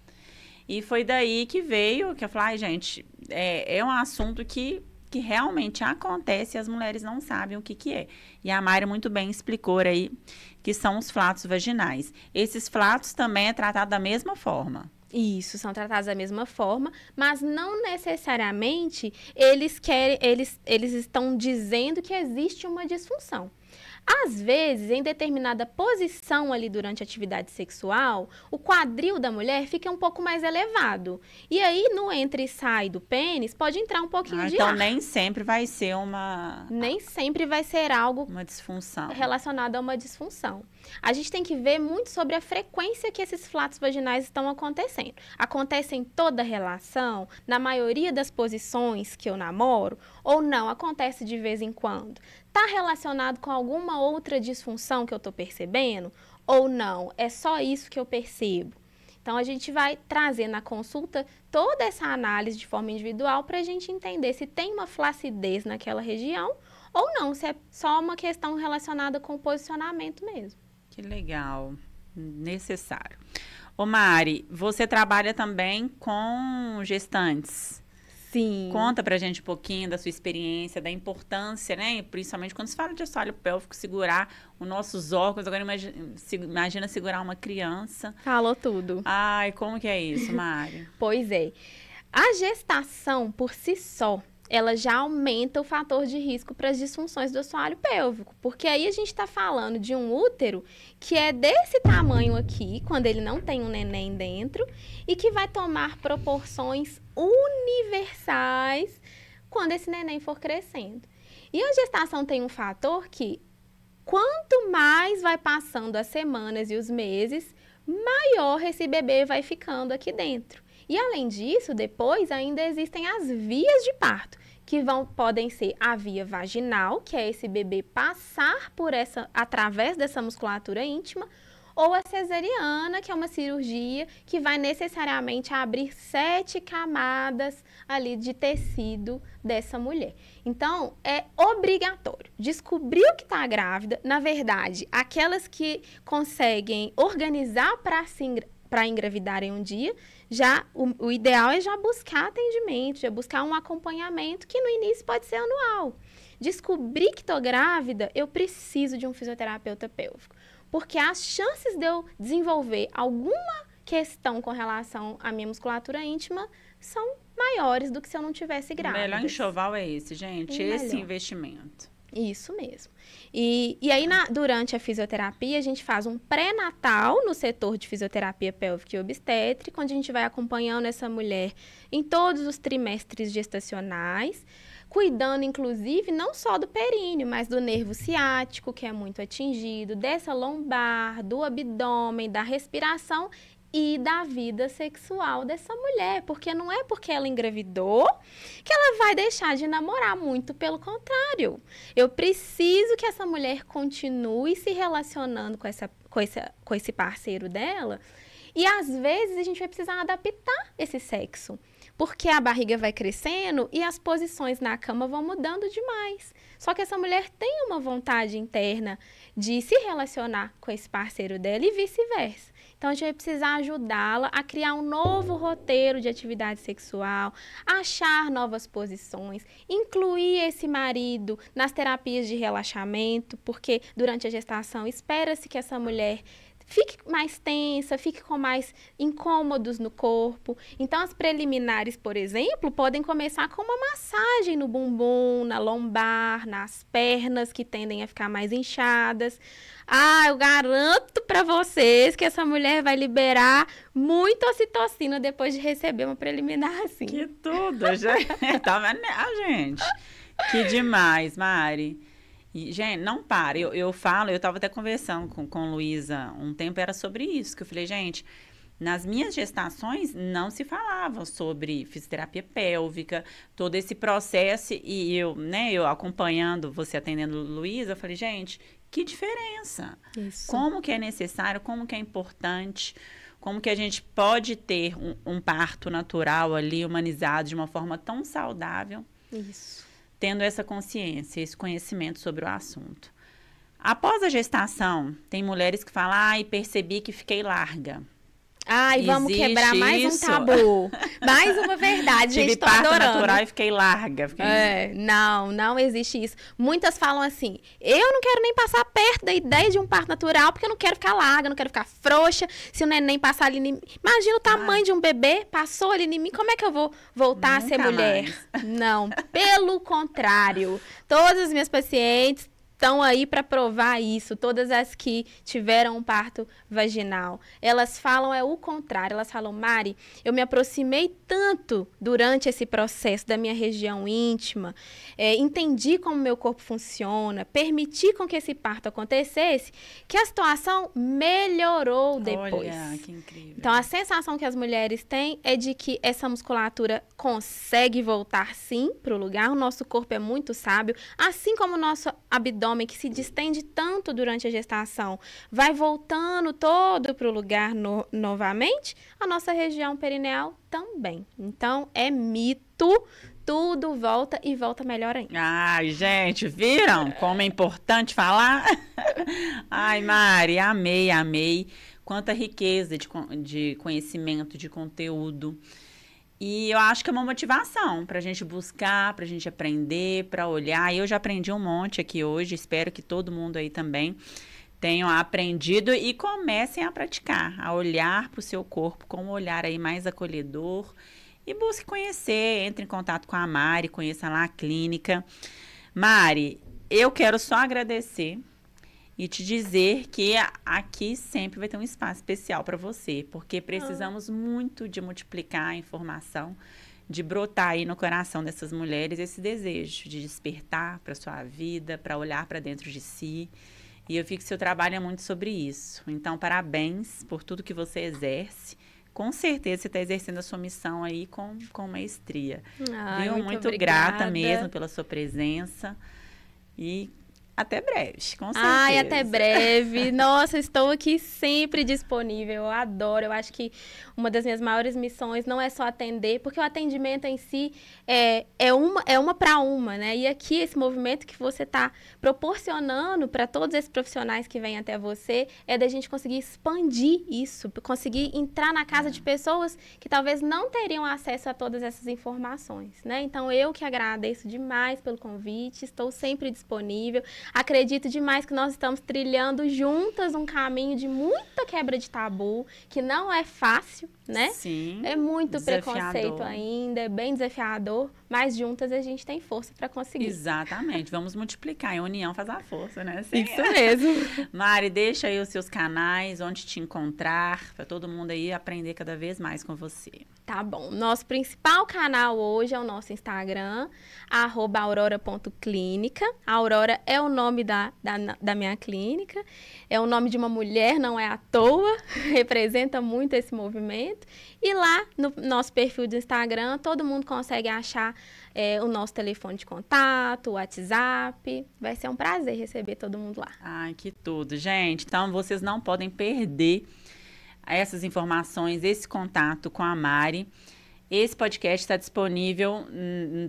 E foi daí que veio, que eu falei, gente, é um assunto que realmente acontece e as mulheres não sabem o que é. E a Mari muito bem explicou aí que são os flatos vaginais. Esses flatos também é tratado da mesma forma. Isso, são tratados da mesma forma, mas não necessariamente eles estão dizendo que existe uma disfunção. Às vezes, em determinada posição ali durante a atividade sexual, o quadril da mulher fica um pouco mais elevado. E aí, no entra e sai do pênis, pode entrar um pouquinho de então, ar. nem sempre vai ser Nem sempre vai ser algo uma disfunção relacionado a uma disfunção. A gente tem que ver muito sobre a frequência que esses flatos vaginais estão acontecendo. Acontece em toda relação, na maioria das posições que eu namoro, ou não, acontece de vez em quando. Está relacionado com alguma outra disfunção que eu estou percebendo? Ou não? É só isso que eu percebo. Então, a gente vai trazer na consulta toda essa análise de forma individual para a gente entender se tem uma flacidez naquela região ou não, se é só uma questão relacionada com o posicionamento mesmo. Que legal, necessário. Ô Mari, você trabalha também com gestantes. Sim. Conta pra gente um pouquinho da sua experiência, da importância, né? Principalmente quando se fala de assoalho pélvico, segurar os nossos órgãos. Agora imagina segurar uma criança. Falou tudo. Ai, como que é isso, Mari? Pois é. A gestação, por si só, ela já aumenta o fator de risco para as disfunções do assoalho pélvico. Porque aí a gente está falando de um útero que é desse tamanho aqui, quando ele não tem um neném dentro, e que vai tomar proporções universais quando esse neném for crescendo. E a gestação tem um fator que, quanto mais vai passando as semanas e os meses, maior esse bebê vai ficando aqui dentro. E além disso, depois ainda existem as vias de parto, que podem ser a via vaginal, que é esse bebê passar através dessa musculatura íntima, ou a cesariana, que é uma cirurgia que vai necessariamente abrir 7 camadas ali de tecido dessa mulher. Então, é obrigatório descobrir que está grávida. Na verdade, aquelas que conseguem organizar para engravidarem um dia, o ideal é já buscar atendimento, já buscar um acompanhamento que no início pode ser anual. Descobrir que estou grávida, eu preciso de um fisioterapeuta pélvico. Porque as chances de eu desenvolver alguma questão com relação à minha musculatura íntima são maiores do que se eu não tivesse grávida. O melhor enxoval é esse, gente, esse investimento. Isso mesmo. E aí, durante a fisioterapia, a gente faz um pré-natal no setor de fisioterapia pélvica e obstétrica, onde a gente vai acompanhando essa mulher em todos os trimestres gestacionais, cuidando, inclusive, não só do períneo, mas do nervo ciático, que é muito atingido, dessa lombar, do abdômen, da respiração e da vida sexual dessa mulher. Porque não é porque ela engravidou que ela vai deixar de namorar, muito pelo contrário. Eu preciso que essa mulher continue se relacionando com esse parceiro dela. E, às vezes, a gente vai precisar adaptar esse sexo. Porque a barriga vai crescendo e as posições na cama vão mudando demais. Só que essa mulher tem uma vontade interna de se relacionar com esse parceiro dela e vice-versa. Então, a gente vai precisar ajudá-la a criar um novo roteiro de atividade sexual, achar novas posições, incluir esse marido nas terapias de relaxamento, porque durante a gestação espera-se que essa mulher fique mais tensa, fique com mais incômodos no corpo. Então, as preliminares, por exemplo, podem começar com uma massagem no bumbum, na lombar, nas pernas, que tendem a ficar mais inchadas. Eu garanto para vocês que essa mulher vai liberar muita ocitocina depois de receber uma preliminar assim. Que tudo, gente. Tá vendo, gente? Que demais, Mari. E, gente, não para. Eu estava até conversando com Luísa um tempo, era sobre isso, que eu falei, gente, nas minhas gestações não se falava sobre fisioterapia pélvica, todo esse processo, e eu acompanhando, você atendendo Luísa, eu falei, gente, que diferença. Isso. Como que é necessário, como que é importante, como que a gente pode ter um parto natural ali, humanizado, de uma forma tão saudável. Isso. Tendo essa consciência, esse conhecimento sobre o assunto. Após a gestação, tem mulheres que falam, percebi que fiquei larga. Vamos quebrar mais um tabu. Mais uma verdade, gente, tô adorando. Tive parto natural e fiquei larga. Não existe isso. Muitas falam assim, eu não quero nem passar perto da ideia de um parto natural, porque eu não quero ficar larga, não quero ficar frouxa. Se o neném passar ali em mim... Imagina o tamanho de um bebê, passou ali em mim, como é que eu vou voltar a ser mulher? Mais. Não, pelo contrário. Todas as minhas pacientes estão aí para provar isso, todas as que tiveram um parto vaginal. Elas falam o contrário, elas falam, Mari, eu me aproximei tanto durante esse processo da minha região íntima, entendi como meu corpo funciona, permiti com que esse parto acontecesse, que a situação melhorou depois. Olha, que incrível. Então, a sensação que as mulheres têm é de que essa musculatura consegue voltar sim para o lugar, o nosso corpo é muito sábio, assim como o nosso abdômen, que se distende tanto durante a gestação, vai voltando todo para o lugar novamente, a nossa região perineal também. Então, é mito, tudo volta e volta melhor ainda. Ai, gente, viram como é importante falar? Ai, Mari, amei. Quanta riqueza de conhecimento, de conteúdo. E eu acho que é uma motivação para a gente buscar, para a gente aprender, para olhar. Eu já aprendi um monte aqui hoje, espero que todo mundo aí também tenham aprendido e comecem a praticar, a olhar para o seu corpo com um olhar aí mais acolhedor e busque conhecer, entre em contato com a Mari, conheça lá a clínica. Mari, eu quero só agradecer e te dizer que aqui sempre vai ter um espaço especial para você, porque precisamos muito de multiplicar a informação, de brotar aí no coração dessas mulheres esse desejo de despertar para sua vida, para olhar para dentro de si. E eu vi que seu trabalho é muito sobre isso. Então, parabéns por tudo que você exerce. Com certeza você está exercendo a sua missão aí com maestria. Ai, Viu? Muito grata mesmo pela sua presença. E até breve, com certeza. Ai, até breve. Nossa, estou aqui sempre disponível. Eu adoro. Eu acho que uma das minhas maiores missões não é só atender, porque o atendimento em si é uma para uma, né? E aqui, esse movimento que você está proporcionando para todos esses profissionais que vêm até você, é da gente conseguir expandir isso, conseguir entrar na casa de pessoas que talvez não teriam acesso a todas essas informações, né? Então, eu que agradeço demais pelo convite, estou sempre disponível. Acredito demais que nós estamos trilhando juntas um caminho de muita quebra de tabu, que não é fácil, né? Sim. É muito desafiador. preconceito ainda, é bem desafiador, mas juntas a gente tem força para conseguir. Exatamente. Vamos multiplicar. A união faz a força, né? Sim. Isso mesmo. Mari, deixa aí os seus canais, onde te encontrar, para todo mundo aí aprender cada vez mais com você. Tá bom. Nosso principal canal hoje é o nosso Instagram, @aurora.clínica. A Aurora é o nome da minha clínica, é o nome de uma mulher, não é à toa, representa muito esse movimento. E lá no nosso perfil do Instagram, todo mundo consegue achar o nosso telefone de contato, o WhatsApp. Vai ser um prazer receber todo mundo lá. Ai, que tudo, gente. Então, vocês não podem perder essas informações, esse contato com a Mari. Esse podcast está disponível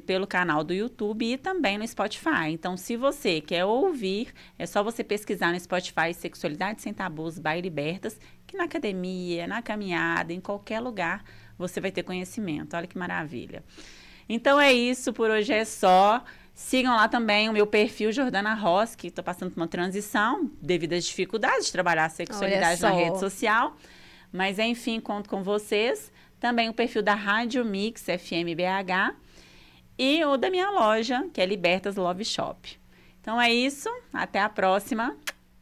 pelo canal do YouTube e também no Spotify. Então, se você quer ouvir, é só você pesquisar no Spotify Sexualidade Sem Tabus by Libertas, que na academia, na caminhada, em qualquer lugar, você vai ter conhecimento. Olha que maravilha. Então, é isso. Por hoje é só. Sigam lá também o meu perfil, Jordana Ross, que estou passando por uma transição devido às dificuldades de trabalhar a sexualidade na rede social. Mas, enfim, conto com vocês. Também o perfil da Rádio Mix FM BH e o da minha loja, que é Libertas Love Shop. Então é isso. Até a próxima.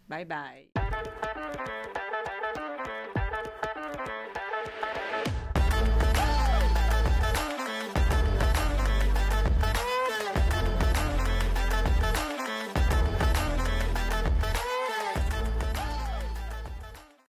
Bye, bye.